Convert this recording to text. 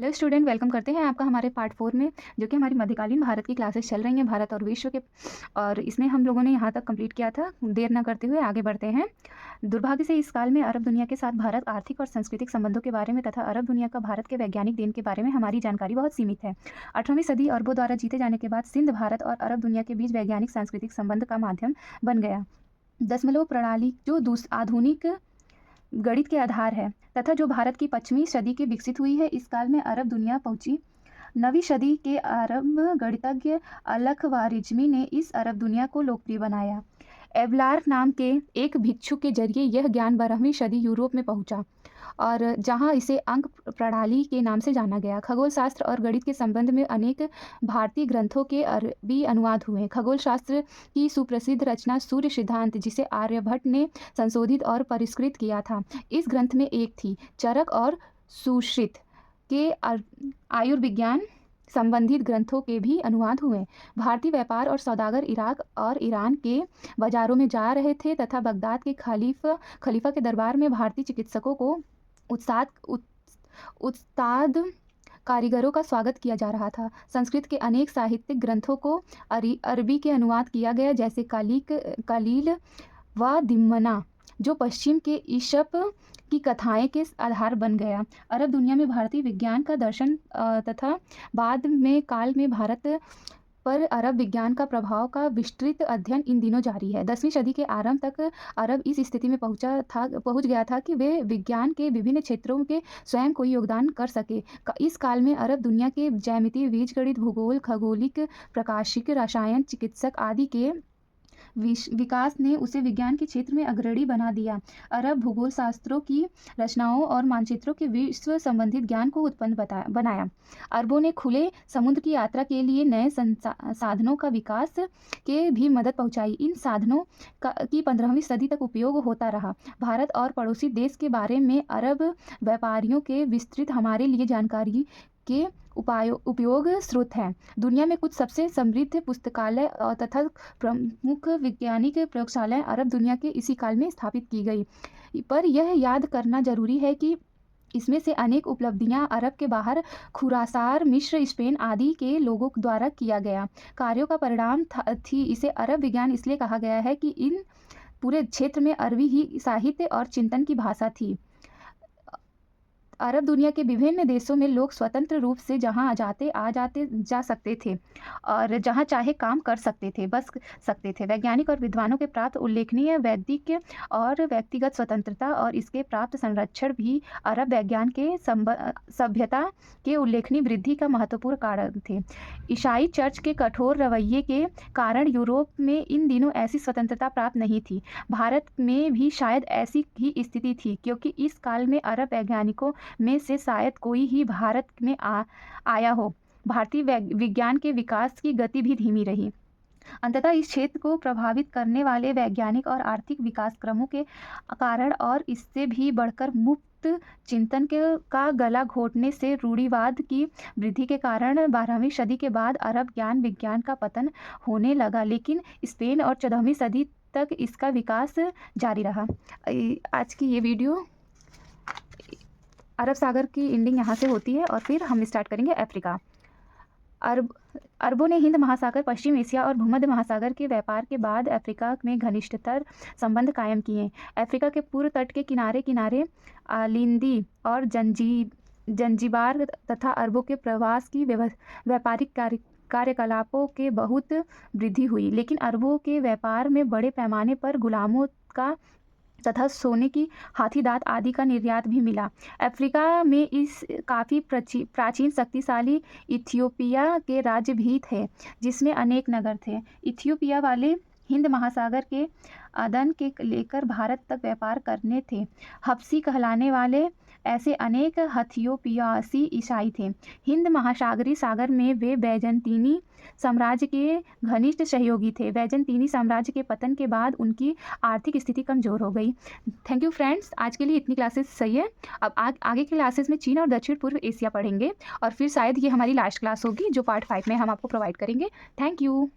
Hello student, welcome करते हैं आपका हमारे पार्ट 4 में, जो कि हमारी मध्यकालीन भारत की क्लासेस चल रही हैं, भारत और विश्व के। और इसमें हम लोगों ने यहाँ तक कंप्लीट किया था। देर न करते हुए आगे बढ़ते हैं। दुर्भाग्य से इस काल में अरब दुनिया के साथ भारत आर्थिक और सांस्कृतिक संबंधों के बारे में तथा अरब दुनिया का भारत के वैज्ञानिक देन के बारे में हमारी जानकारी बहुत सीमित है। 18वीं सदी अरबों द्वारा जीते जाने के बाद सिंध भारत और अरब दुनिया के बीच वैज्ञानिक सांस्कृतिक संबंध का माध्यम बन गया। दशमलव प्रणाली जो आधुनिक गणित के आधार है तथा जो भारत की 5वीं सदी के विकसित हुई है, इस काल में अरब दुनिया पहुंची। 9वीं सदी के अरब गणितज्ञ अल-ख्वारिज़्मी ने इस अरब दुनिया को लोकप्रिय बनाया। एवलार्क नाम के एक भिक्षु के जरिए यह ज्ञान 12वीं सदी यूरोप में पहुंचा, और जहां इसे अंक प्रणाली के नाम से जाना गया। खगोल शास्त्र और गणित के संबंध में अनेक भारतीय ग्रंथों के अरबी अनुवाद हुए। खगोल शास्त्र की सुप्रसिद्ध रचना सूर्य सिद्धांत, जिसे आर्यभट्ट ने संशोधित और परिष्कृत किया था, इस ग्रंथ में एक थी। चरक और सुश्रुत के आयुर्विज्ञान संबंधित ग्रंथों के भी अनुवाद हुए। भारतीय व्यापार और सौदागर इराक और ईरान के बाजारों में जा रहे थे तथा बगदाद के खलीफा के दरबार में भारतीय चिकित्सकों को उस्ताद कारीगरों का स्वागत किया जा रहा था। संस्कृत के अनेक साहित्यिक ग्रंथों को अरबी के अनुवाद किया गया, जैसे कलील व दिम्मना, जो पश्चिम के ईशप की कथाएं के आधार बन गया। अरब दुनिया में भारतीय विज्ञान का दर्शन तथा बाद में काल में भारत पर अरब विज्ञान का प्रभाव का विस्तृत अध्ययन इन दिनों जारी है। 10वीं सदी के आरंभ तक अरब इस स्थिति में पहुंच गया था कि वे विज्ञान के विभिन्न क्षेत्रों के स्वयं कोई योगदान कर सके। इस काल में अरब दुनिया के ज्यामिति, बीजगणित, भूगोल, खगोलिक, प्रकाशिक, रसायन, चिकित्सक आदि के विकास ने उसे विज्ञान के क्षेत्र में अग्रणी बना दिया। अरब भूगोल शास्त्रों की रचनाओं और मानचित्रों के विश्व संबंधित ज्ञान को उत्पन्न बनाया। अरबों ने खुले समुद्र की यात्रा के लिए नए साधनों का विकास के भी मदद पहुंचाई। इन साधनों की 15वीं सदी तक उपयोग होता रहा। भारत और पड़ोसी देश के बारे में अरब व्यापारियों के विस्तृत हमारे लिए जानकारी के उपयोग स्रोत हैं। दुनिया में कुछ सबसे समृद्ध पुस्तकालय तथा प्रमुख वैज्ञानिक प्रयोगशालाएं अरब दुनिया के इसी काल में स्थापित की गई। पर यह याद करना जरूरी है कि इसमें से अनेक उपलब्धियां अरब के बाहर खुरासान, मिस्र, स्पेन आदि के लोगों द्वारा किया गया कार्यों का परिणाम थी। इसे अरब विज्ञान इसलिए कहा गया है कि इन पूरे क्षेत्र में अरबी ही साहित्य और चिंतन की भाषा थी। अरब दुनिया के विभिन्न देशों में लोग स्वतंत्र रूप से जहां जा सकते थे और जहां चाहे काम कर सकते थे, बस सकते थे। वैज्ञानिक और विद्वानों के प्राप्त उल्लेखनीय वैदिक और व्यक्तिगत स्वतंत्रता और इसके प्राप्त संरक्षण भी अरब वैज्ञान के सभ्यता के उल्लेखनीय वृद्धि का महत्वपूर्ण कारण थे। ईसाई चर्च के कठोर रवैये के कारण यूरोप में इन दिनों ऐसी स्वतंत्रता प्राप्त नहीं थी। भारत में भी शायद ऐसी ही स्थिति थी, क्योंकि इस काल में अरब वैज्ञानिकों में से शायद कोई ही भारत में आया हो। भारतीय विज्ञान के विकास की गति भी धीमी रही। अंततः इस क्षेत्र को प्रभावित करने वाले वैज्ञानिक और आर्थिक विकास क्रमों के कारण और इससे भी बढ़कर मुक्त चिंतन का गला घोटने से रूढ़िवाद की वृद्धि के कारण 12वीं सदी के बाद अरब ज्ञान विज्ञान का पतन होने लगा, लेकिन स्पेन और 14वीं सदी तक इसका विकास जारी रहा। आज की ये वीडियो अरब सागर की एंडिंग यहाँ से होती है और फिर हम स्टार्ट करेंगे अफ्रीका। अरबों ने हिंद महासागर, पश्चिम एशिया और भूमध्य महासागर के व्यापार के बाद अफ्रीका में घनिष्ठतर संबंध कायम किए। अफ्रीका के पूर्व तट के किनारे किनारे आलिंदी और जंजीबार तथा अरबों के प्रवास की व्यापारिक कार्यकलापों के बहुत वृद्धि हुई, लेकिन अरबों के व्यापार में बड़े पैमाने पर गुलामों का तथा सोने की हाथीदांत आदि का निर्यात भी मिला। अफ्रीका में इस काफ़ी प्राचीन शक्तिशाली इथियोपिया के राज्य भी थे, जिसमें अनेक नगर थे। इथियोपिया वाले हिंद महासागर के अदन के लेकर भारत तक व्यापार करने थे। हबशी कहलाने वाले ऐसे अनेक हथियोपियासी ईसाई थे। हिंद महासागरीय सागर में वे बैजंतीनी साम्राज्य के घनिष्ठ सहयोगी थे। बैजंतीनी साम्राज्य के पतन के बाद उनकी आर्थिक स्थिति कमजोर हो गई। थैंक यू फ्रेंड्स, आज के लिए इतनी क्लासेस सही है। अब आगे की क्लासेस में चीन और दक्षिण पूर्व एशिया पढ़ेंगे और फिर शायद ये हमारी लास्ट क्लास होगी, जो पार्ट 5 में हम आपको प्रोवाइड करेंगे। Thank you.